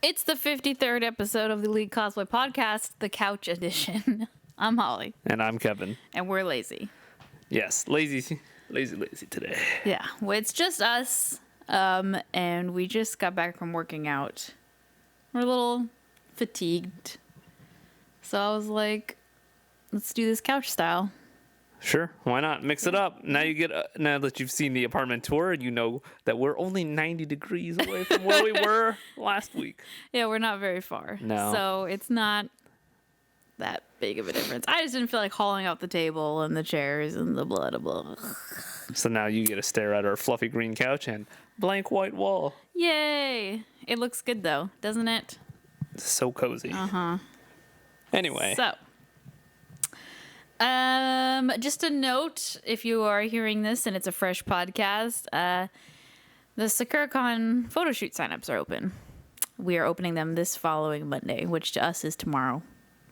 It's the 53rd episode of the League Cosplay Podcast, the Couch Edition. I'm Holly. And I'm Kevin. And we're lazy. Yes, lazy today. Yeah, well, it's just us, and we just got back from working out. We're a little fatigued. So I was like, let's do this couch style. Sure, why not? Mix it up. Now now that you've seen the apartment tour, you know that we're only 90 degrees away from where we were last week. Yeah, we're not very far. No. So it's not that big of a difference. I just didn't feel like hauling out the table and the chairs and the blah, blah, blah. So now you get to stare at our fluffy green couch and blank white wall. Yay! It looks good though, doesn't it? It's so cozy. Uh-huh. Anyway. So, just a note, if you are hearing this and it's a fresh podcast, the Sakura Con photo shoot signups are open. We are opening them this following Monday, which to us is tomorrow,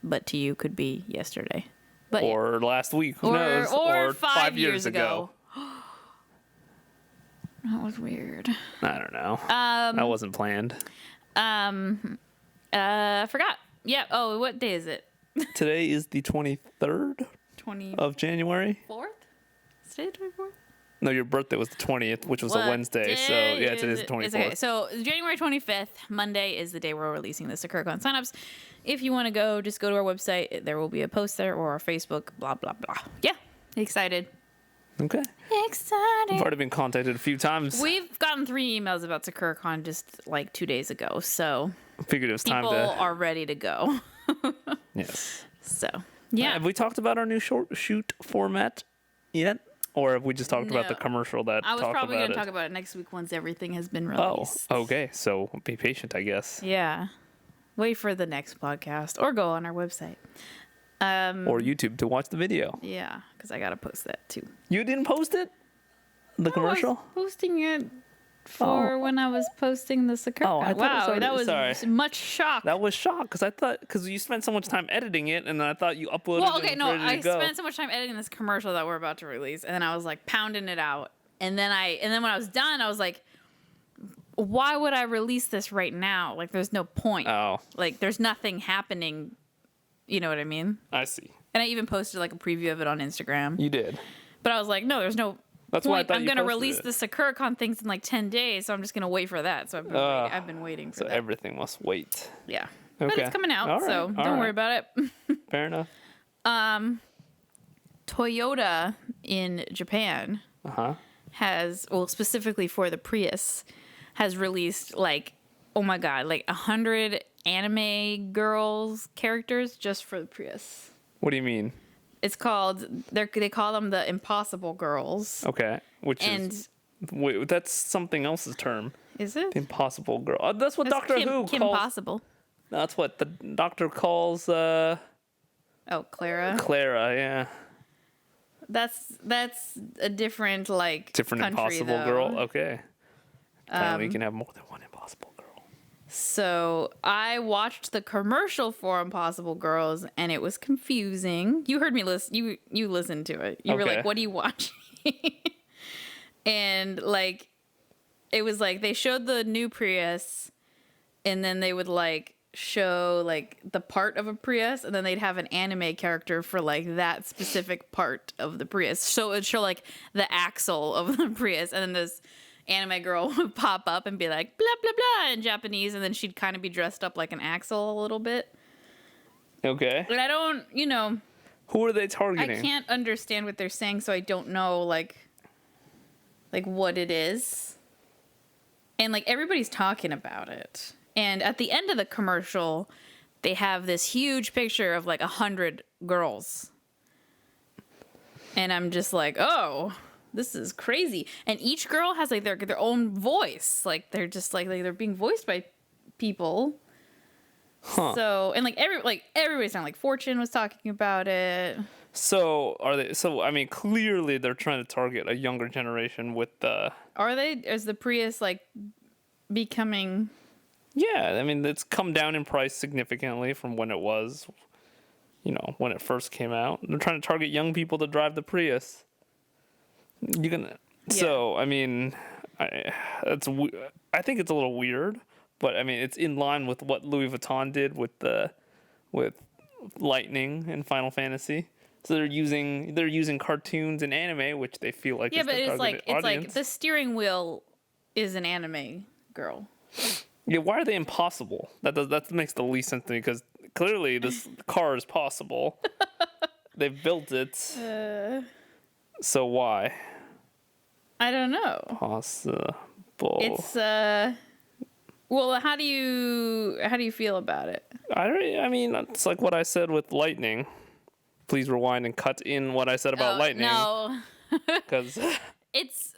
but to you could be yesterday. But or last week, who knows? Or 5 years ago. That was weird. I don't know. That wasn't planned. I forgot. Yeah. Oh, what day is it? Today is the 23rd of January. 4th? Is today the 24th? No, your birthday was the 20th, which was a Wednesday. So, yeah, today's the 24th. Okay. So, January 25th, Monday, is the day we're releasing the Sakura Con signups. If you want to go, just go to our website. There will be a post there, or our Facebook, blah, blah, blah. Yeah. Excited. Okay. Excited. I've already been contacted a few times. We've gotten 3 emails about Sakura Con just like 2 days ago. So, I figured it was time people to. are ready to go. Yes. So, yeah. Have we talked about our new short shoot format yet? Or have we just talked about the commercial that I was talked probably about going to it? talk about it next week once everything has been Oh, released. okay. So be patient, I guess. Yeah. Wait for the next podcast or go on our website. Or YouTube to watch the video. Yeah, because I got to post that too. You didn't post it? The commercial? I was posting it for when I was posting the Sakura. Oh, I thought wow, that was sorry. much shock. That was shock because you spent so much time editing it, and then I thought you uploaded Well, it. okay, and no, ready to I go. spent so much time editing this commercial that we're about to release, and then I was like pounding it out, and then when I was done, I was like, why would I release this right now? Like, there's no point. Oh, Like, there's nothing happening. You know what I mean? I see. And I even posted like a preview of it on Instagram. You did. But I was like, no, there's no That's why I point. thought I'm you going to posted release it. the Sakura Con things in like 10 days, so I'm just going to wait for that. So I've been waiting for So that. everything must wait. Yeah. Okay. But it's coming out, All right, so all don't worry right. about it. Fair enough. Toyota in Japan has, well, specifically for the Prius, has released like, oh my God, like 100 anime girls characters just for the Prius. What do you mean? It's called, they call them the Impossible Girls. Okay. Wait, that's something else's term. Is it? The Impossible Girl. That's what That's Doctor Who Kim calls. Possible. That's what the doctor calls Oh, Clara. Clara. Yeah. That's a different Different country, Impossible though. Girl. Okay. Apparently, you can have more than one Impossible Girl. So I watched the commercial for Impossible Girls, and it was confusing. You heard me listen. You listened to it. You were Okay. like, "What are you watching?" And like, it was like they showed the new Prius, and then they would like show like the part of a Prius, and then they'd have an anime character for like that specific part of the Prius. So it'd show like the axle of the Prius, and then this anime girl would pop up and be like blah blah blah in Japanese, and then she'd kind of be dressed up like an axle a little bit. Okay. But I don't, Who are they targeting? I can't understand what they're saying, so I don't know like what it is. And like everybody's talking about it. And at the end of the commercial, they have this huge picture of like 100 girls. And I'm just like, oh, this is crazy. And each girl has like their own voice. Like they're just like they're being voiced by people. Huh. So, and like everybody's talking, like Fortune was talking about it. So are they? So I mean, clearly they're trying to target a younger generation with the. Are they? Is the Prius like becoming? Yeah, I mean it's come down in price significantly from when it was, when it first came out. They're trying to target young people to drive the Prius. You can. Yeah. So I mean, I think it's a little weird, but I mean, it's in line with what Louis Vuitton did with Lightning in Final Fantasy. So they're using cartoons and anime, which they feel like Yeah, is but the it's targeted like audience. the steering wheel is an anime girl. Yeah, why are they impossible? That makes the least sense to me because clearly this car is possible. They've built it. So why? I don't know. Possible. It's well, how do you feel about it? I mean, it's like what I said with Lightning. Please rewind and cut in what I said about Lightning. No. Because It's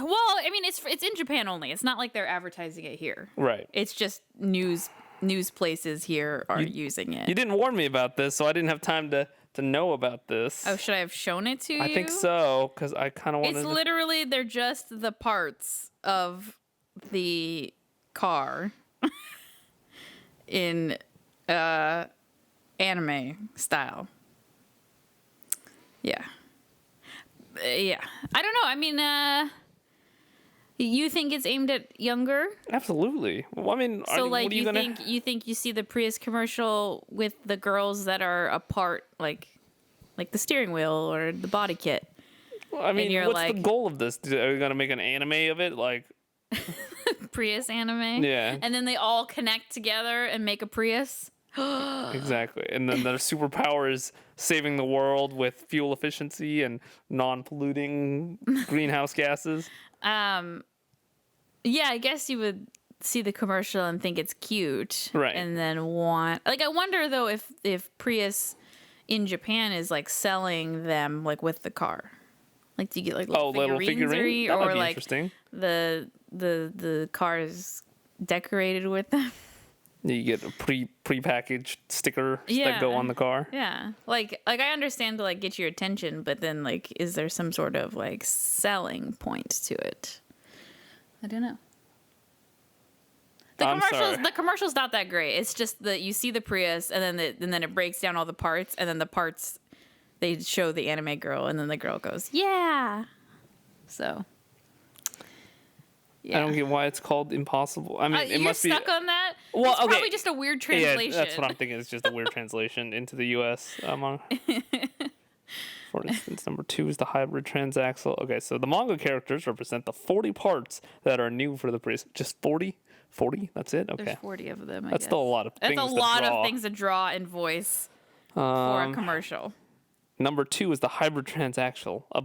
well, I mean, it's in Japan only. It's not like they're advertising it here. right. It's just news places here are using it. You didn't warn me about this, so I didn't have time to know about this. Oh, should I have shown it to you? I think so, because I kind of wanted It's literally they're just the parts of the car in anime style. Yeah. Yeah. I don't know. I mean, you think it's aimed at younger? Absolutely. Well, I mean, So like what are you think you see the Prius commercial with the girls that are apart, like the steering wheel or the body kit. I mean, you're what's like- the goal of this? Are you gonna make an anime of it? Like, Prius Anime. Yeah. And then they all connect together and make a Prius. exactly. And then their superpower is saving the world with fuel efficiency and non-polluting greenhouse gases. Yeah, I guess you would see the commercial and think it's cute, Right. And then I wonder though if Prius in Japan is like selling them like with the car. Like, do you get like little figurine? That might or be like interesting. the cars decorated with them? You get a pre-packaged stickers Yeah. that go on the car. Yeah, like I understand to like get your attention, but then like, is there some sort of like selling point to it? I don't know. I'm sorry. The commercial's not that great. It's just that you see the Prius, and then it breaks down all the parts, and then the parts they show the anime girl, and then the girl goes, "Yeah." So, yeah. I don't get why it's called impossible. I mean, it you're must be. stuck on that. Well, it's okay. probably just a weird translation. Yeah, that's what I'm thinking. It's just a weird translation into the U.S. For instance, number 2 is the hybrid transaxle. Okay, so the manga characters represent the 40 parts that are new for the Prius. Just 40? 40? That's it? Okay. There's 40 of them. That's still a lot of things. That's a lot of things to draw and voice for a commercial. Number 2 is the hybrid transaxle. A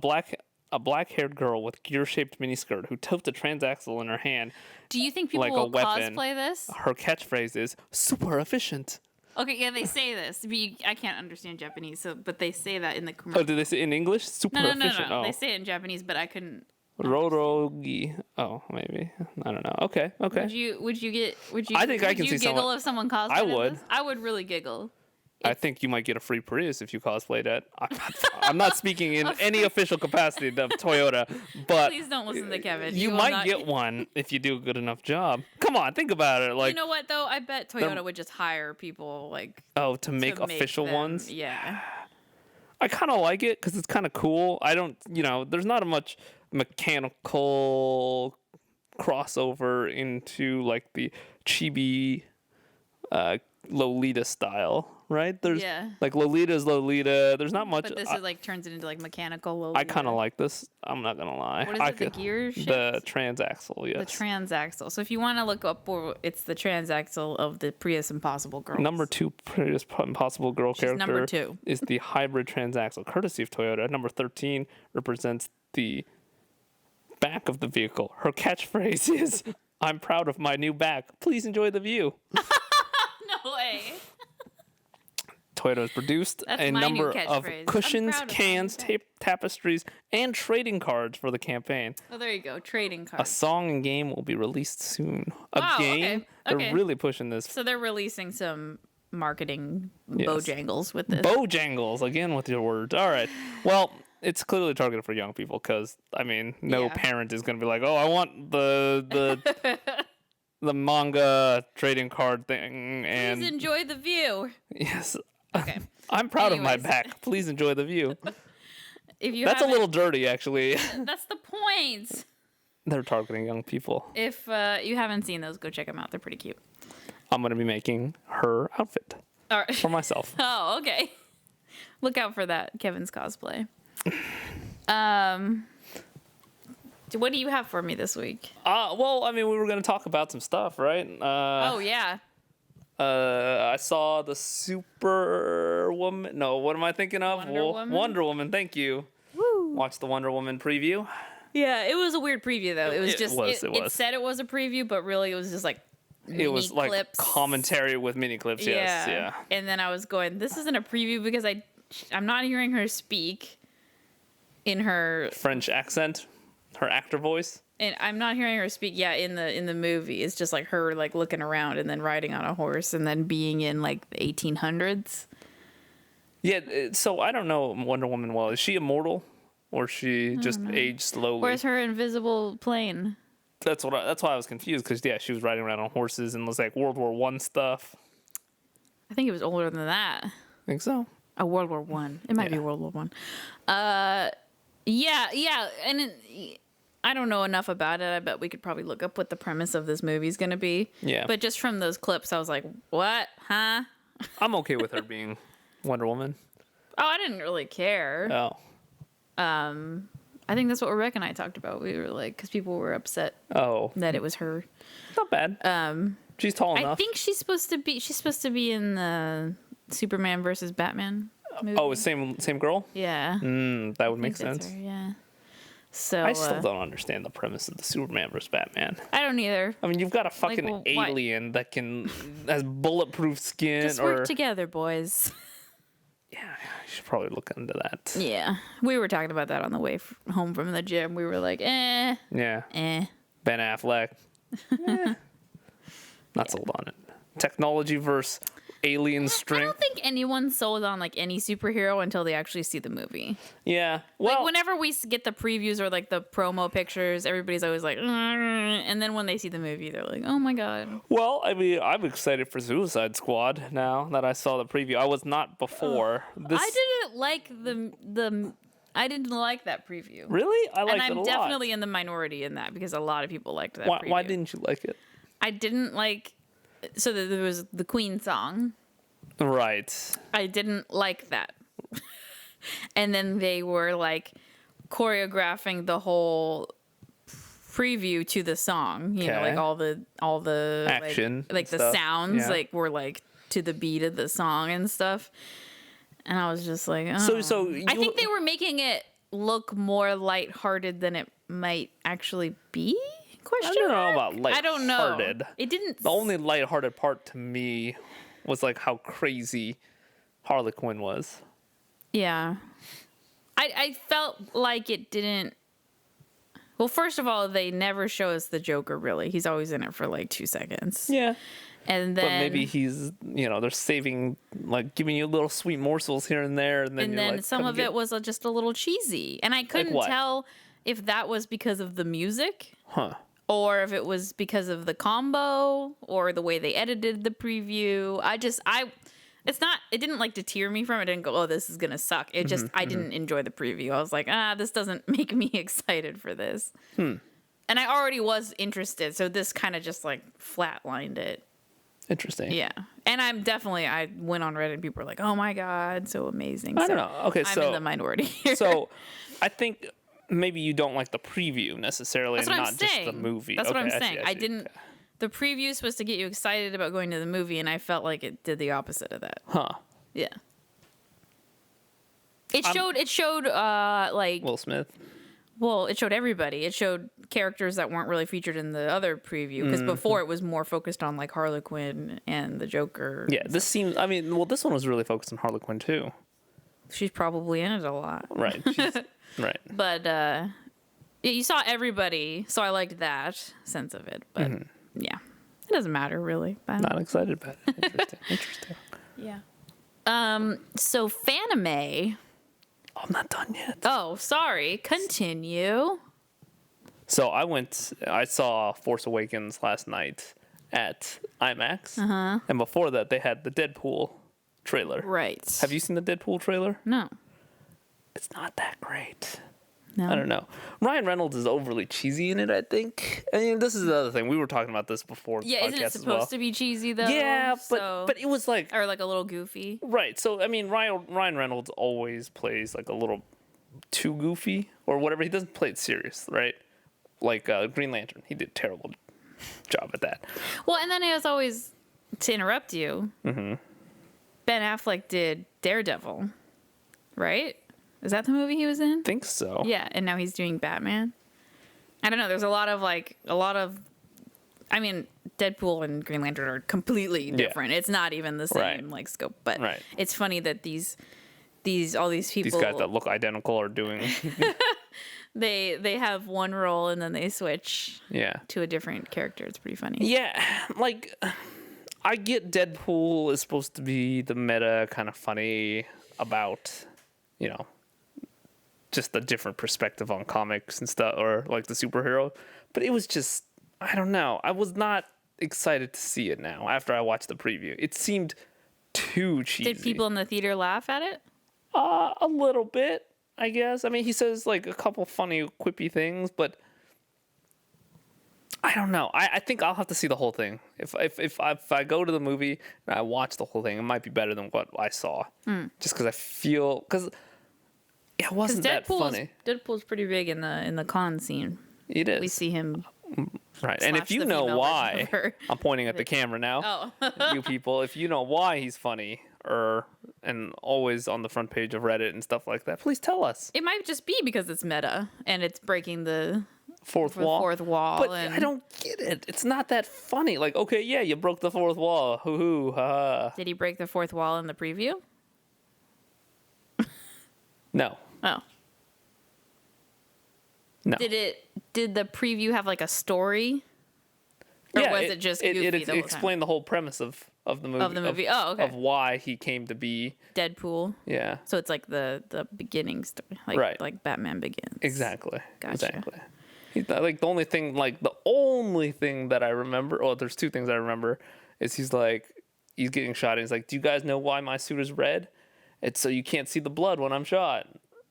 black-haired girl with gear-shaped miniskirt who tilts a transaxle in her hand. Do you think people Like a will weapon. cosplay this? Her catchphrase is super efficient. Okay, yeah, they say this. But I can't understand Japanese, but they say that in the Oh, commercial. did they say it in English? Super No. efficient. Oh. They say it in Japanese, but I couldn't. Rorogi. Oh, maybe. I don't know. Okay. Would you? I think I can see giggle someone- if someone cosplayed? I would. This? I would really giggle. I think you might get a free Prius if you cosplayed it. I'm not speaking in any official capacity of Toyota, but Please don't listen to Kevin. you will might not get one if you do a good enough job. Come on, think about it. Like, You know what though? I bet Toyota would just hire people like to make to official them. ones. Yeah. I kind of like it because it's kind of cool. I don't, there's not a much mechanical crossover into like the chibi Lolita style, right? There's Yeah. like Lolita's Lolita. There's not much. But this is like turns it into like mechanical. I kind of like this. I'm not gonna lie. What is it? The gear shift? The transaxle, The yes. transaxle. So if you want to look up, it's the transaxle of the Prius Impossible Girls. Number 2 Prius Impossible Girl She's character number 2. is the hybrid transaxle, courtesy of Toyota. Number 13 represents the back of the vehicle. Her catchphrase is, "I'm proud of my new back. Please enjoy the view." No way. Toyota has produced That's a my new number of catchphrase. I'm cushions, proud of my cans, tapestries, and trading cards for the campaign. Oh, there you go. Trading A cards. song and game will be released soon. A Wow, game? okay. They're really pushing this. So they're releasing some marketing Yes. bojangles with this. Bojangles, again with your words. All right. Well, it's clearly targeted for young people because, I mean, no Yeah. parent is going to be like, "Oh, I want the the manga trading card thing." And Please enjoy the view. yes, Okay. I'm proud of my Anyways. back. Please enjoy the view. If you That's a haven't- little dirty, actually. That's the point. They're targeting young people. If you haven't seen those, go check them out. They're pretty cute. I'm going to be making her outfit All right. for myself. Oh, okay. Look out for that, Kevin's cosplay. What do you have for me this week? Well, I mean, we were going to talk about some stuff, right? Oh, yeah. I saw the Superwoman. No, what am I thinking of? Woman? Wonder Woman. Thank you. Woo. Watched the Wonder Woman preview. Yeah, it was a weird preview, though. It was just, it was. It said it was a preview, but really it was just like mini It was like clips. commentary with mini clips. Yes, yeah. And then I was going, this isn't a preview because I'm not hearing her speak in her French accent, her actor voice. And I'm not hearing her speak. Yeah, in the movie, it's just like her like looking around and then riding on a horse and then being in like the 1800s. Yeah, so I don't know Wonder Woman well. Is she immortal, or she just aged slowly? Where's her invisible plane? That's why I was confused, because yeah, she was riding around on horses and was like World War One stuff. I think it was older than that. Think so? World War One. It might be World War One. Yeah, and I don't know enough about it. I bet we could probably look up what the premise of this movie is going to be. Yeah. But just from those clips, I was like, what? Huh? I'm okay with her being Wonder Woman. Oh, I didn't really care. Oh. I think that's what Rebecca and I talked about. We were like, because people were upset Oh. that it was her. Not bad. She's tall enough. I think she's supposed to be in the Superman versus Batman movie. Oh, same girl? Yeah. That would make That's sense. her, yeah. So I still don't understand the premise of the Superman versus Batman. I don't either. I mean, you've got a fucking well, why? alien that has bulletproof skin. Just work together, boys. Yeah, you should probably look into that. Yeah. We were talking about that on the way home from the gym. We were like, Yeah. eh. Ben Affleck. Not sold on it. Technology versus alien I strength. don't think anyone's sold on like any superhero until they actually see the movie. Yeah. Well, Like whenever we get the previews or like the promo pictures, everybody's always like, and then when they see the movie, they're like, oh my god. well, I mean, I'm excited for Suicide Squad now that I saw the preview. I was not before. I didn't like I didn't like that preview. Really? I liked And it a I'm lot. definitely in the minority in that because a lot of people liked that preview. Why didn't you like it? I didn't like. So there was the Queen song. Right. I didn't like that. And then they were like choreographing the whole preview to the song. You know, Okay. like all the Action like the stuff. sounds Yeah. like were like to the beat of the song and stuff. And I was just like, oh. So I think they were making it look more lighthearted than it might actually be. I don't know about lighthearted. I don't know. It didn't. The only lighthearted part to me was like how crazy Harley Quinn was. Yeah. I felt like it didn't. Well, first of all, they never show us the Joker, really. He's always in it for like 2 seconds. Yeah. And then. But maybe he's, they're saving, like giving you little sweet morsels here and there. And then, like, some of it was just a little cheesy. And I couldn't what? tell if that was because of the music. Huh. Or if it was because of the combo or the way they edited the preview. It didn't like deter me from it. I didn't go, oh, this is going to suck. It just, I didn't enjoy the preview. I was like, this doesn't make me excited for this. And I already was interested. So this kind of just like flatlined it. Interesting. Yeah. And I went on Reddit and people were like, oh my God, so amazing. I don't know. Okay, I'm in the minority here. So I think maybe you don't like the preview necessarily, That's and what not I'm just saying. the movie. That's what I'm Okay, saying. I I see. didn't. Okay. The preview is supposed to get you excited about going to the movie, and I felt like it did the opposite of that. Huh. Yeah. It showed like Will Smith. well, it showed everybody. It showed characters that weren't really featured in the other preview because before it was more focused on like Harley Quinn and the Joker. Yeah, this seems. I mean, well, this one was really focused on Harley Quinn too. She's probably in it a lot. Right. Right. But yeah, you saw everybody, so I liked that sense of it. But yeah, it doesn't matter really. But, Not excited about it. Interesting. Interesting. yeah. So Fanime. Oh, I'm not done yet. Oh, sorry. Continue. So I saw Force Awakens last night at IMAX. And before that, they had the Deadpool trailer. Right. Have you seen the Deadpool trailer? No. It's not that great. No. I don't know. Ryan Reynolds is overly cheesy in it, I think. I mean, this is the other thing. We were talking about this before. Yeah, isn't it supposed to be cheesy though? Yeah, so... but it was like or like a little goofy. right. So I mean, Ryan Reynolds always plays like a little too goofy or whatever. He doesn't play it serious, right? Like Green Lantern, he did a terrible job at that. Well, and then as always, to interrupt you, Ben Affleck did Daredevil, right? Is that the movie he was in? Think so. Yeah, and now he's doing Batman. I don't know. There's a lot of. I mean, Deadpool and Green Lantern are completely different. It's not even the same like scope. But it's funny that all these people, these guys that look identical are doing. they have one role and then they switch. To a different character. It's pretty funny. Yeah, like I get Deadpool is supposed to be the meta kind of funny about, you know, just a different perspective on comics and stuff, or like the superhero. But it was just, I don't know. I was not excited to see it now after I watched the preview. It seemed too cheesy. Did people in the theater laugh at it? A little bit, I guess. I mean, he says like a couple funny, quippy things, but I don't know. I think I'll have to see the whole thing. If I go to the movie and I watch the whole thing, it might be better than what I saw. Just because I feel it wasn't that funny. Deadpool's pretty big in the con scene. It is. We see him. Right, and if you know why, I'm pointing at the camera now. You people, if you know why he's funny and always on the front page of Reddit and stuff like that, please tell us. It might just be because it's meta and it's breaking the fourth wall. But and... I don't get it. It's not that funny. Like, okay, yeah, you broke the fourth wall. Hoo hoo, ha ha. Did he break the fourth wall in the preview? No. Oh. No. Did the preview have like a story? Or was it just goofy it explained the whole premise of the movie. Of the movie. Oh, okay. Of why he came to be Deadpool. Yeah. So it's like the beginning story. Like Batman Begins. Exactly. Gotcha. Exactly. Like the only thing that I remember, there's two things I remember, is he's getting shot and he's like, do you guys know why my suit is red? It's so you can't see the blood when I'm shot.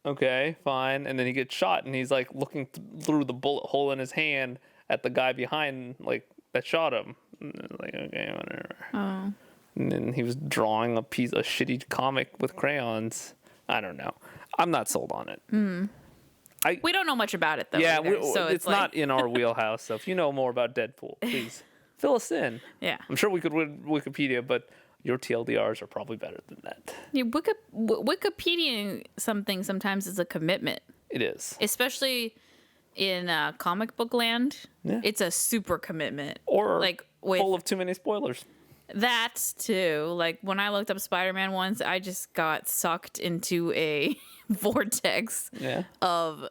Okay, fine. And then he gets shot and he's like looking through the bullet hole in his hand at the guy behind, like, that shot him. Like, okay, whatever. Oh. And then he was drawing a shitty comic with crayons. I don't know. I'm not sold on it. We don't know much about it though. Yeah, so it's not in our wheelhouse. So if you know more about Deadpool, please fill us in. Yeah. I'm sure we could read Wikipedia, but your TLDRs are probably better than that. Yeah, Wikipedia something sometimes is a commitment. It is. Especially in comic book land. Yeah. It's a super commitment. Or full of too many spoilers. That too. Like when I looked up Spider-Man once, I just got sucked into a vortex of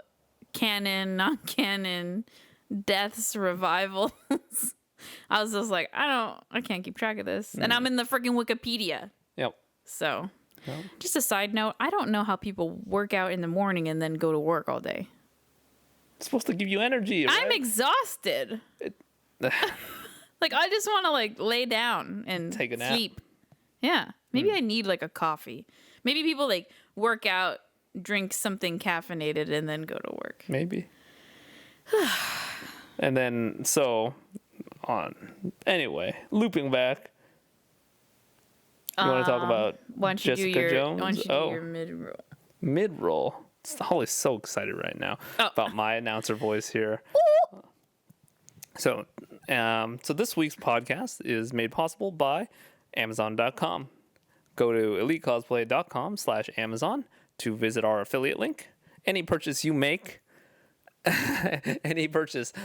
canon, non-canon, deaths, revivals. I was just like, I can't keep track of this. And I'm in the freaking Wikipedia. Yep. So, just a side note, I don't know how people work out in the morning and then go to work all day. It's supposed to give you energy, right? I'm exhausted. Like, I just want to, like, lay down and take a nap. Sleep. Yeah. Maybe I need, like, a coffee. Maybe people, like, work out, drink something caffeinated, and then go to work. Maybe. And then, anyway, looping back. You want to talk about Jessica Jones? Why don't you do your mid-roll? Mid-roll. Holly's so excited right now about my announcer voice here. So this week's podcast is made possible by Amazon.com. Go to elitecosplay.com/Amazon to visit our affiliate link. Any purchase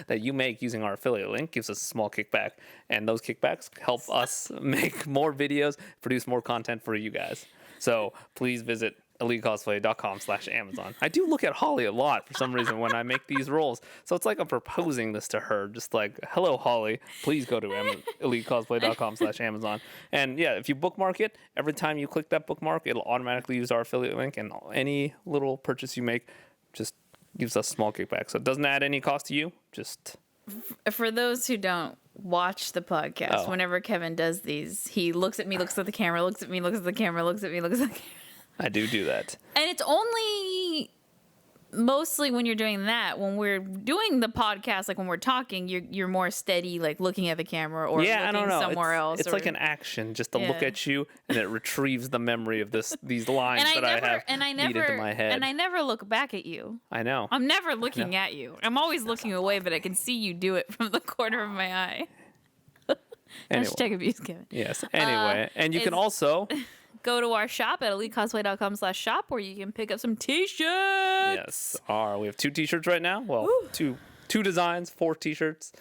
that you make using our affiliate link gives us a small kickback, and those kickbacks help us make more videos, produce more content for you guys. So please visit elitecosplay.com/Amazon. I do look at Holly a lot for some reason when I make these rolls. So it's like I'm proposing this to her, just like, hello, Holly, please go to elitecosplay.com/Amazon. And yeah, if you bookmark it, every time you click that bookmark, it'll automatically use our affiliate link, and any little purchase you make just gives us a small kickback. So it doesn't add any cost to you. Just for those who don't watch the podcast, whenever Kevin does these, he looks at me, looks at the camera, looks at me, looks at the camera, looks at me, looks at the camera. I do that. And it's only mostly when you're doing that, when we're doing the podcast, like when we're talking, you're more steady, like looking at the camera or Yeah, I looking don't know. somewhere else. It's like an action just to look at you, and it retrieves the memory of these lines I have beat into my head. And I never look back at you. I know. I'm never looking at you. I'm always looking away, but I can see you do it from the corner of my eye. Anyway. Hashtag abuse, Kevin. Yes. Anyway, and you can also go to our shop at elitecosplay.com/shop where you can pick up some t-shirts. Yes. We have 2 t-shirts right now. Well, two designs, 4 t-shirts.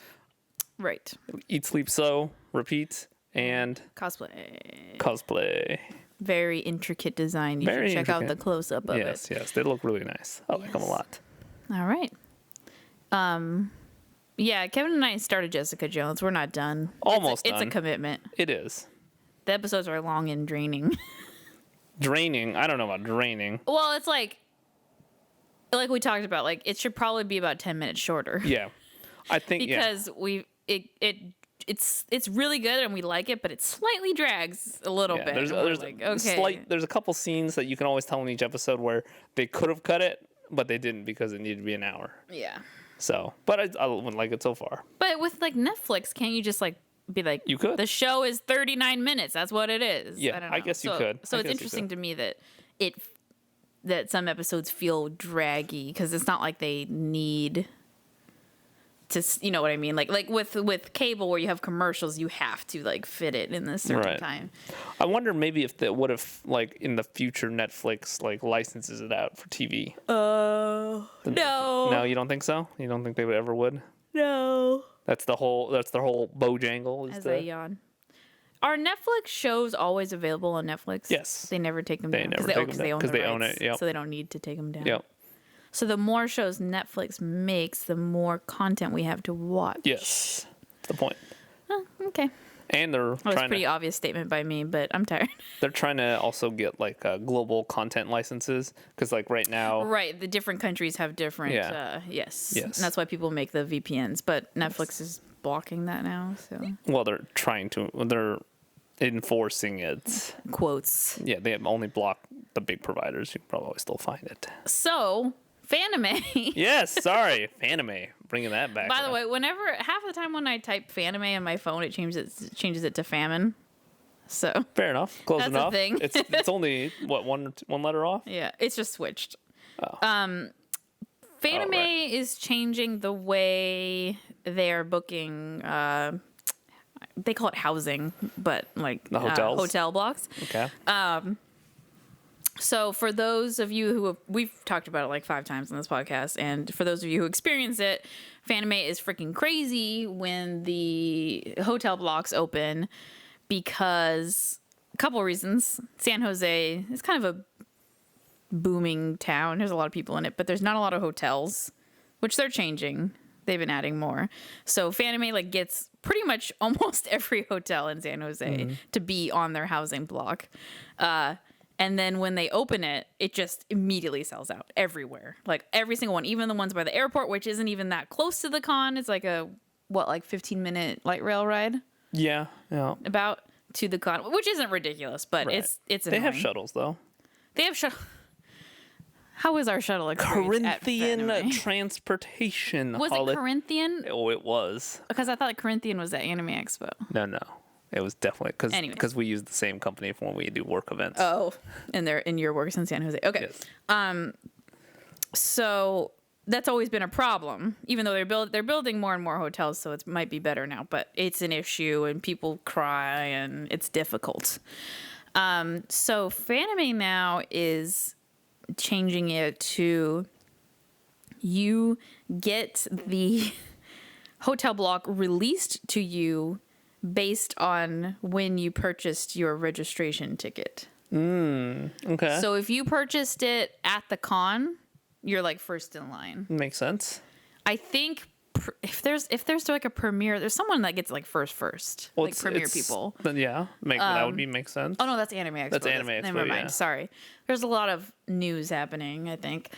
Right. Eat, sleep, sew, repeat, and cosplay. Very intricate design. You should check out the close-up of it. Yes. They look really nice. I like them a lot. All right. Yeah, Kevin and I started Jessica Jones. We're not done. Almost done. It's a commitment. It is. The episodes are long and draining. Draining? I don't know about draining. Well, it's like we talked about, like it should probably be about 10 minutes shorter. Yeah. I think because it's really good and we like it, but it slightly drags a little bit. There's a couple scenes that you can always tell in each episode where they could have cut it, but they didn't because it needed to be an hour. Yeah. So, but I wouldn't like it so far. But with like Netflix, can't you just like be like, you could. The show is 39 minutes. That's what it is. Yeah, I guess you could. So it's interesting to me that some episodes feel draggy because it's not like they need to, you know what I mean? Like with cable where you have commercials, you have to like fit it in this certain time. I wonder maybe what if like in the future Netflix like licenses it out for TV? No. No, you don't think so? You don't think they ever would? No. That's their whole Bojangle. As I yawn. Are Netflix shows always available on Netflix? Yes. They never take them down because they own it. Yep. So they don't need to take them down. Yep. So the more shows Netflix makes, the more content we have to watch. Yes, that's the point. Okay. And they're that was a pretty obvious statement by me, but I'm tired. They're trying to also get like global content licenses because like right now. Right, the different countries have different. Yes. And that's why people make the VPNs, but Netflix is blocking that now. So. Well, they're enforcing it. Quotes. Yeah, they only block the big providers. You can probably still find it. So. Fanime. Yes, sorry. Fanime. Bringing that back. By the way, half the time when I type Fanime in my phone, it changes it to famine. So. Fair enough. Close enough. That's a thing. It's only, one letter off? Yeah, it's just switched. Oh. Fanime is changing the way they're booking, they call it housing, but like the hotels? Hotel blocks. Okay. So for those of you we've talked about it like 5 times on this podcast, and for those of you who experience it, Fanime is freaking crazy when the hotel blocks open because a couple of reasons. San Jose is kind of a booming town. There's a lot of people in it, but there's not a lot of hotels, which they're changing. They've been adding more. So Fanime like gets pretty much almost every hotel in San Jose to be on their housing block. And then when they open it, it just immediately sells out everywhere. Like every single one, even the ones by the airport, which isn't even that close to the con. It's like a 15-minute light rail ride? Yeah. About to the con, which isn't ridiculous, but it's annoying. They have shuttles though. They have shuttle. How is our shuttle experience Corinthian transportation? Was it Corinthian? Oh, it was. Because I thought Corinthian was at Anime Expo. No. It was definitely because we use the same company for when we do work events. Oh, and they're in your works in San Jose. Okay. Yes. So that's always been a problem, even though they're building more and more hotels, so it might be better now. But it's an issue, and people cry, and it's difficult. So Fanime now is changing it to you get the hotel block released to you based on when you purchased your registration ticket. Okay. So if you purchased it at the con, you're like first in line. Makes sense. I think if there's like a premiere, there's someone that gets like first, well, like premiere people. Then yeah, that would make sense. Oh no, that's Anime Expo. That's Anime Expo. Never mind. Sorry. There's a lot of news happening, I think.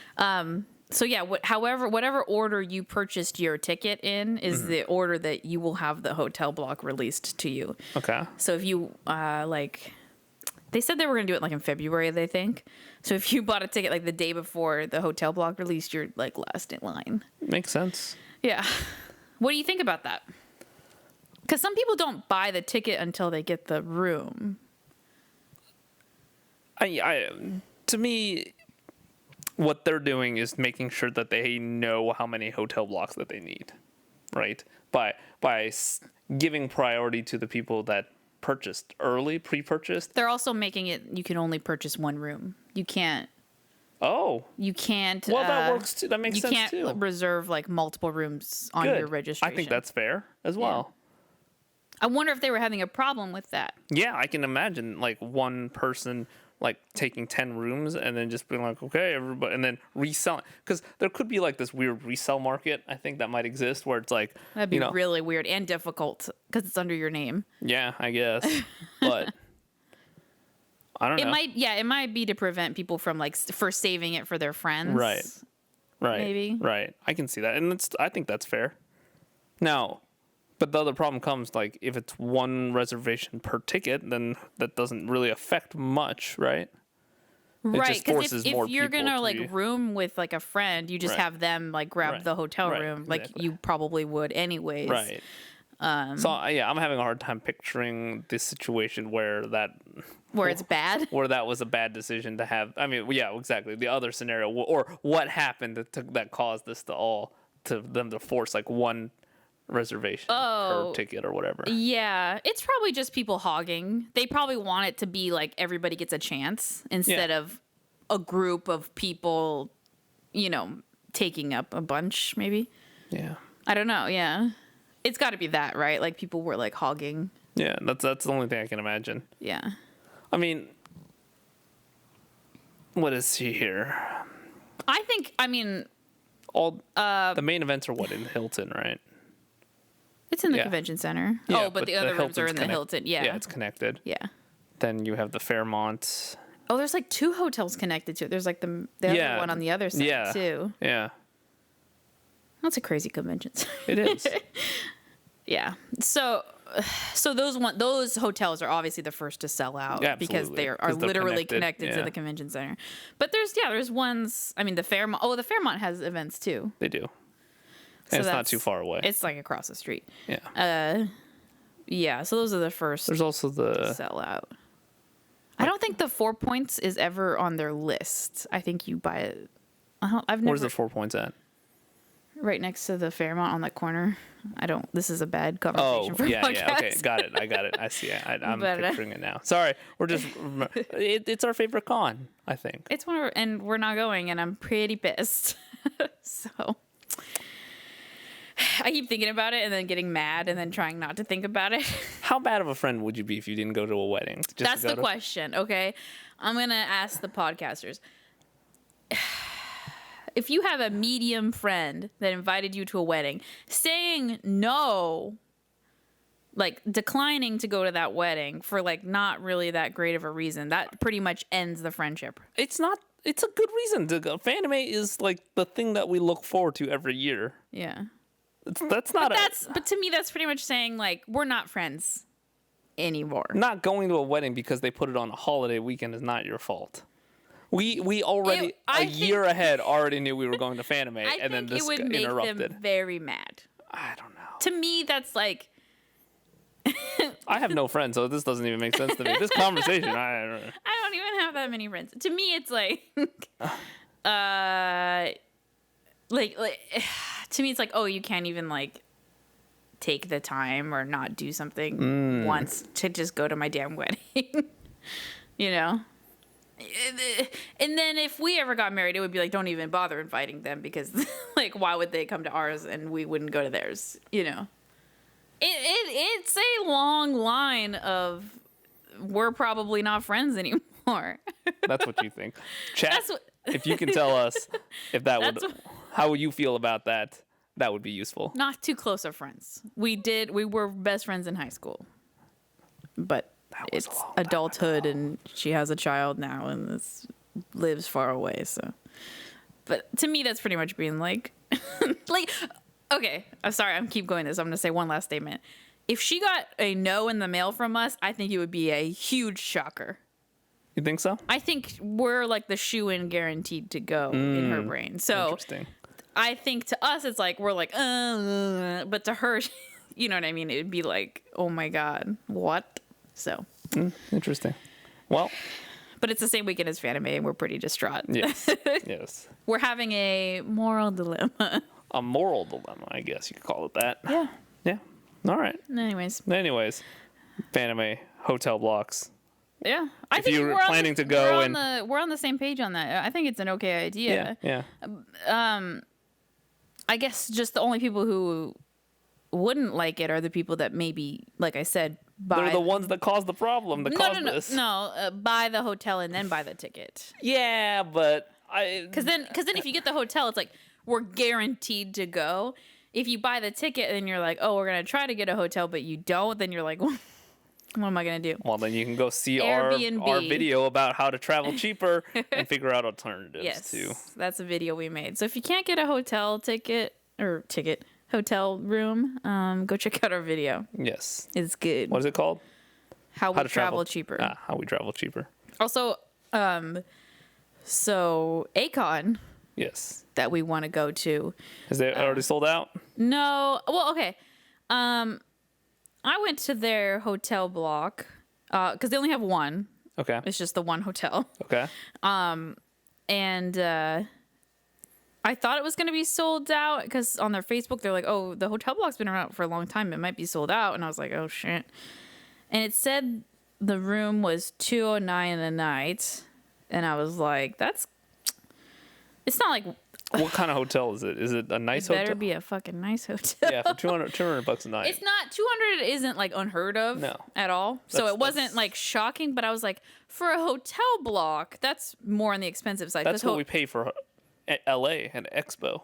So yeah, whatever order you purchased your ticket in is the order that you will have the hotel block released to you. Okay. So if you They said they were going to do it like in February, they think. So if you bought a ticket like the day before the hotel block released, you're like last in line. Makes sense. Yeah. What do you think about that? Because some people don't buy the ticket until they get the room. To me, what they're doing is making sure that they know how many hotel blocks that they need, right? By giving priority to the people that purchased early, pre-purchased. They're also making it you can only purchase one room. You can't. Oh. You can't. Well, that works too. That makes sense too. You can't reserve like multiple rooms on your registration. I think that's fair as well. Yeah. I wonder if they were having a problem with that. Yeah, I can imagine like one person like taking 10 rooms and then just being like, okay, everybody, and then reselling. Because there could be like this weird resale market, I think, that might exist where it's like, that'd be really weird and difficult because it's under your name. Yeah, I guess. But I don't know. It might be to prevent people from like first saving it for their friends. Right. Maybe. Right. I can see that. And I think that's fair. Now, but the other problem comes, like, if it's one reservation per ticket, then that doesn't really affect much, right? Right, because if you're going to, like, room with, like, a friend, you just have them, like, grab the hotel room, like you probably would anyways. Right. So, I'm having a hard time picturing this situation where that... Where it's bad? Where that was a bad decision to have... I mean, yeah, exactly. The other scenario, or what happened that caused this to them to force, like, one reservation per ticket or whatever. Yeah, it's probably just people hogging. They probably want it to be like everybody gets a chance instead of a group of people, taking up a bunch maybe. Yeah. I don't know, yeah. It's got to be that, right? Like people were like hogging. Yeah, that's the only thing I can imagine. Yeah. I mean, what is he here? All the main events are in Hilton, right? It's in the convention center. Yeah, but the other rooms are in the Hilton. Yeah. Yeah, it's connected. Yeah. Then you have the Fairmont. Oh, there's like 2 hotels connected to it. There's like the other one on the other side too. Yeah. That's a crazy convention center. It is. Yeah. So those hotels are obviously the first to sell out because they are literally connected to the convention center. But there's ones. I mean, the Fairmont. Oh, the Fairmont has events too. They do. And it's not too far away. It's like across the street. Yeah. Yeah. So those are the first. There's also the sell out. I don't think the 4 Points is ever on their list. I think you buy it. Where's the 4 Points at? Right next to the Fairmont on that corner. This is a bad conversation for podcast. Yeah, okay, got it. I see it. I'm picturing it now. Sorry, we're just, it's our favorite con, I think. It's and we're not going, and I'm pretty pissed. So, I keep thinking about it and then getting mad and then trying not to think about it. How bad of a friend would you be if you didn't go to a wedding? That's the question, okay? I'm going to ask the podcasters. If you have a medium friend that invited you to a wedding, saying no, like declining to go to that wedding for like not really that great of a reason, that pretty much ends the friendship. It's a good reason to go. Fanime is like the thing that we look forward to every year. Yeah. But to me, that's pretty much saying like, we're not friends anymore. Not going to a wedding because they put it on a holiday weekend is not your fault. We already a year ahead already knew we were going to Fanime, and then this got interrupted. It would make them very mad. I don't know. To me, that's like. I have no friends, so this doesn't even make sense to me. This conversation, I don't even have that many friends. To me, it's like, to me, it's like, oh, you can't even like take the time or not do something once to just go to my damn wedding, And then if we ever got married, it would be like, don't even bother inviting them because, like, why would they come to ours and we wouldn't go to theirs? It's a long line of we're probably not friends anymore. That's what you think. Chat, if you can tell us how would you feel about that? That would be useful. Not too close of friends. We were best friends in high school, but it's adulthood and she has a child now and lives far away. So, but to me, that's pretty much being like, okay, I'm sorry. I'm keep going this. I'm going to say one last statement. If she got a no in the mail from us, I think it would be a huge shocker. You think so? I think we're like the shoe-in guaranteed to go in her brain. So Interesting. I think to us it's like we're like, but to her, you know what I mean? It would be like, oh my god, what? So Interesting. Well, but it's the same weekend as Fanime, and we're pretty distraught. yes, yes. We're having a moral dilemma. A moral dilemma, I guess you could call it that. Yeah. Yeah. All right. Anyways, Fanime hotel blocks. yeah. I If think you were we're planning to go we're on the same page on that. I think it's an okay idea. Yeah. I guess just the only people who wouldn't like it are the people that maybe, like I said, buy. They're the ones that caused the problem. Buy the hotel and then buy the ticket. Yeah, but Because then if you get the hotel, it's like we're guaranteed to go. If you buy the ticket and you're like, oh, we're gonna try to get a hotel, but you don't, then you're like, what am I gonna do? Well, then you can go see our video about how to travel cheaper and figure out alternatives Yes, too. that's a video we made. So if you can't get a hotel hotel room, go check out our video. Yes. It's good. What is it called? How we travel cheaper. How we travel cheaper. Also, so Acon Yes. that we want to go to. Is it already sold out? No. Well, okay. I went to their hotel block because they only have one. Okay. It's just the one hotel. Okay. And I thought it was going to be sold out because on their Facebook, they're like, oh, the hotel block's been around for a long time. It might be sold out. And I was like, oh, shit. And it said the room was $209 a night. And I was like, it's not like. What kind of hotel is it? Is it a nice It better hotel? be a fucking nice hotel. Yeah, for $200 a night. It's not 200 isn't like unheard of at all. So it wasn't like shocking, but I was like, for a hotel block, that's more on the expensive side. That's what we pay for at LA and Expo.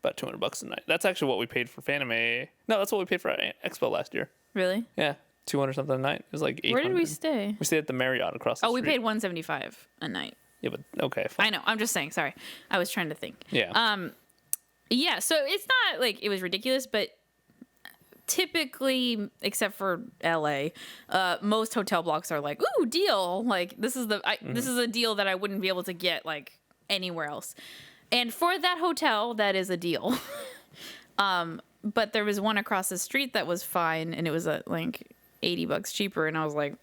About $200 a night. That's actually what we paid for Fanime. No, that's what we paid for Expo last year. Really? Yeah, 200 something a night. It was like 800. Where did we stay? We stayed at the Marriott across the street. Oh, we paid $175 a night. Yeah, but okay, fine. I know. I'm just saying. Sorry, I was trying to think. Yeah. Yeah. So it's not like it was ridiculous, but typically, except for LA, most hotel blocks are like, ooh, deal. Like this is this is a deal that I wouldn't be able to get like anywhere else. And for that hotel, that is a deal. But there was one across the street that was fine, and it was like $80 cheaper, and I was like,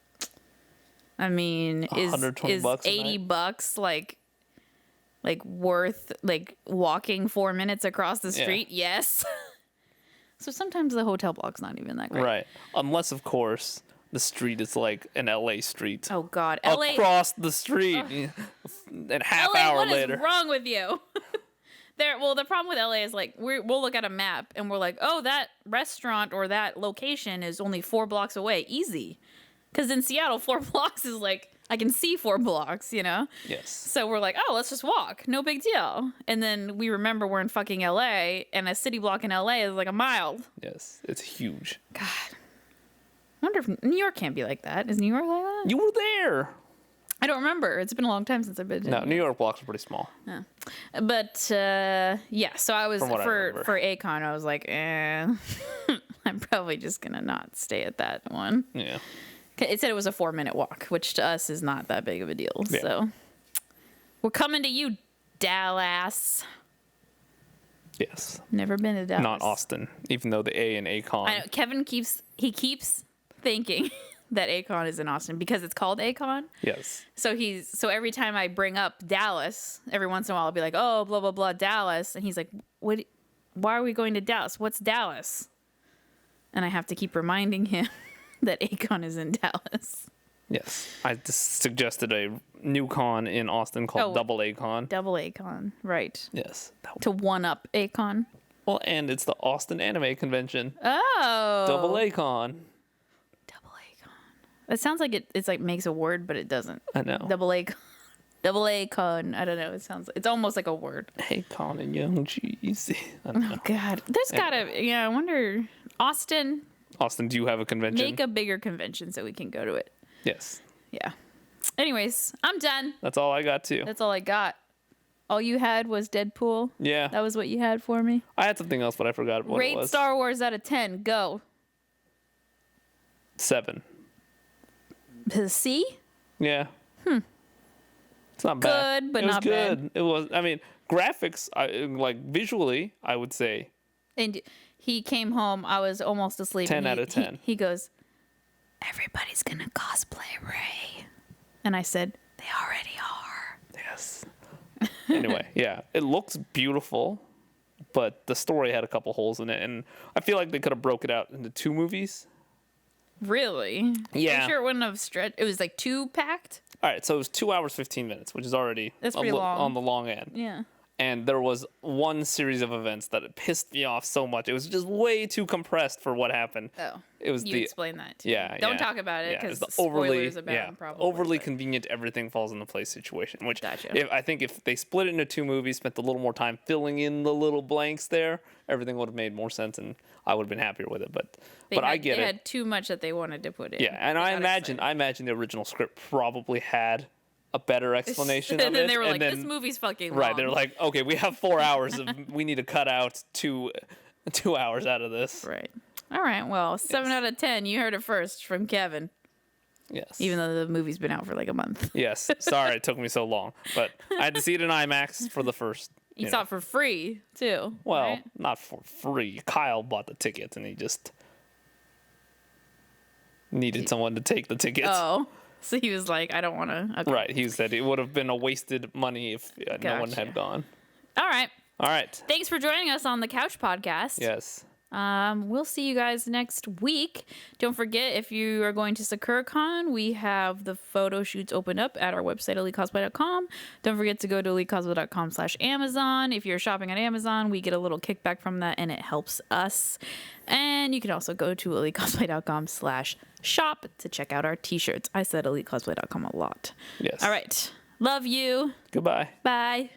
I mean, is $80 like worth like walking 4 minutes across the street? Yeah. Yes. So sometimes the hotel block's not even that great. Right. Unless, of course, the street is like an LA street. Oh, God. LA. Across the street. And half LA, hour what later. What is wrong with you? The problem with LA is like we'll look at a map and we're like, oh, that restaurant or that location is only 4 blocks away. Easy. Because in Seattle, 4 blocks is like, I can see 4 blocks, you know? Yes. So we're like, oh, let's just walk. No big deal. And then we remember we're in fucking LA, and a city block in LA is like a mile. Yes. It's huge. God. I wonder if New York can't be like that. Is New York like that? You were there. I don't remember. It's been a long time since I've been to No, New York blocks are pretty small. Yeah. But, yeah, so I was, for Acon, I was like, I'm probably just going to not stay at that one. Yeah. It said it was a 4-minute walk, which to us is not that big of a deal. Yeah. So we're coming to you, Dallas. Yes. Never been to Dallas. Not Austin, even though the A in Acon. I know, Kevin keeps thinking that Acon is in Austin because it's called Acon. Yes. So every time I bring up Dallas, every once in a while I'll be like, oh, blah blah blah, Dallas, and he's like, what? Why are we going to Dallas? What's Dallas? And I have to keep reminding him that Acon is in Dallas. Yes. I just suggested a new con in Austin called Double Acon. Double Acon, right. Yes. To one-up Acon. Well, and it's the Austin Anime Convention. Oh. Double Acon. Double Acon. It sounds like it's like makes a word, but it doesn't. I know. Double Acon. Double Acon. I don't know. It's almost like a word. Acon and Young Cheese. Oh, God. There's gotta, I wonder, Austin, do you have a convention? Make a bigger convention so we can go to it. Yes. Yeah. Anyways, I'm done. That's all I got too. That's all I got. All you had was Deadpool? Yeah. That was what you had for me? I had something else, but I forgot what it was. Rate Star Wars out of 10. Go. 7. C? Yeah. It's not bad. Good, but it was not good. bad. It was. I mean, graphics, like visually, I would say And he came home. I was almost asleep. 10 and out of 10. He goes, everybody's going to cosplay Ray. And I said, they already are. Yes. Anyway, yeah, it looks beautiful, but the story had a couple holes in it, and I feel like they could have broke it out into 2 movies. Really? Yeah. I'm sure it wouldn't have stretched. It was like 2 packed? All right, so it was 2 hours 15 minutes, which is already That's pretty long. on the long end. Yeah. And there was one series of events that pissed me off so much. It was just way too compressed for what happened. Oh, it was you explain that too. Yeah, Don't yeah. talk about it Yeah, because it's the spoilers about probably. overly convenient. Everything falls into place situation. Which Gotcha. I think if they split it into 2 movies, spent a little more time filling in the little blanks there, everything would have made more sense, and I would have been happier with it. But I get it. They had too much that they wanted to put in. Yeah, and I imagine the original script probably had a better explanation of and then it. they were like, this movie's fucking long. Right, they're like, okay, we have 4 hours we need to cut out 2 hours out of this. Right. All right, well, 7 out of 10. You heard it first from Kevin. Yes. Even though the movie's been out for like a month. Yes. Sorry it took me so long. But I had to see it in IMAX for the first. You saw it for free, too. Well, right? not for free. Kyle bought the tickets and he just needed someone to take the tickets. Oh. So he was like, I don't want to. Okay. Right. He said it would have been a wasted money if no one had gone. All right. All right. Thanks for joining us on the Couch Podcast. Yes. We'll see you guys next week. Don't forget, if you are going to Sakura Con, we have the photo shoots opened up at our website, elitecosplay.com. Don't forget to go to elitecosplay.com/Amazon. If you're shopping on Amazon, we get a little kickback from that, and it helps us. And you can also go to elitecosplay.com/shop to check out our t-shirts. I said elitecosplay.com a lot. Yes. All right. Love you. Goodbye. Bye.